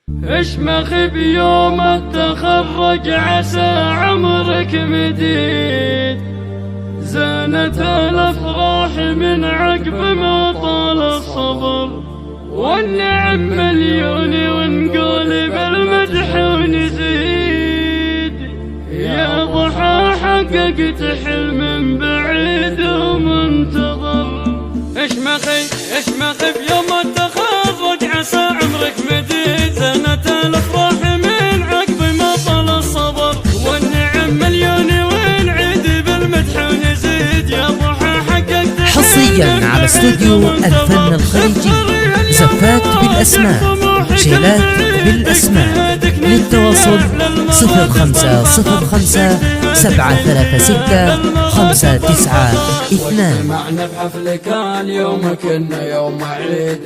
اشمخ بيوم التخرج عسى عمرك مديد، زانت الافراح من عقب ما طال الصبر، والنعم مليون ونقول بالمدح ونزيد. يا ضحى حققت حلم بعيد ومنتظر، اشمخ بيوم التخرج عسى عمرك مديد، زانت الافراح من عقب ما طال الصبر، والنعم مليون ونعيد بالمدح ونزيد. يا ضحى حققت حصريا على استوديو الفن الخليجي، زفات بالأسماء، شيلات بالأسماء. للتواصل 0505 736 592. معنا بحفل كان يوم كنا يوم عيد،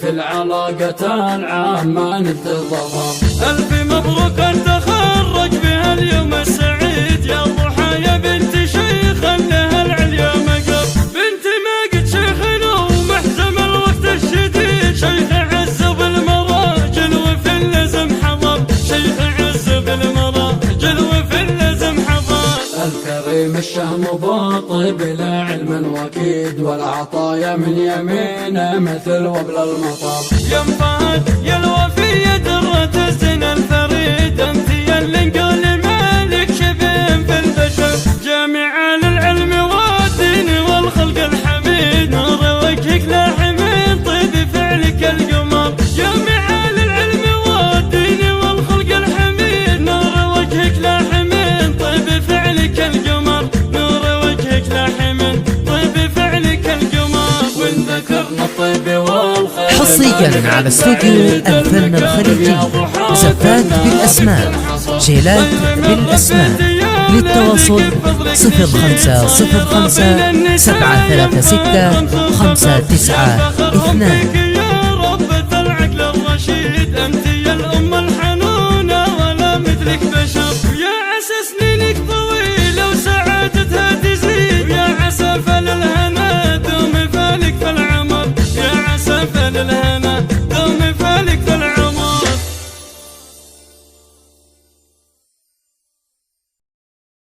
في العلاقة العام ما نتظاهر. ألف مبروك التخرج بهاليوم السعيد، يا ضحى يا بنت شيخ لها العليا مقر، بنت ما قد شيخنا ومحزم الوقت الشديد، شيخ عز بالمراجل وفي اللزم حضر، شيخ عز بالمراجل وفي اللزم حضر. الكريم الشهم باطي بلا علم وكيد، والعطايا من يمينه مثل وبل المطر. يا فهد يا الوفي درة الزنا الفريد، انت يا اللي نقول مالك شبين في البشر، جامع للعلم والدين والخلق الحميد، نور وجهك لاح من طيب فعلك القمر، جامع للعلم والدين والخلق الحميد، نور وجهك لاح من طيب فعلك القمر، نور وجهك لاح من طيب فعلك القمر، وان ذكرنا الطيب والخير. حصريا على استوديو الفن الخليجي، زفات بالأسماء، شيلات بالأسماء. للتواصل 0505 736 592. يا ربة العقل الرشيد، انت يا الام الحنونة ولا مثلك.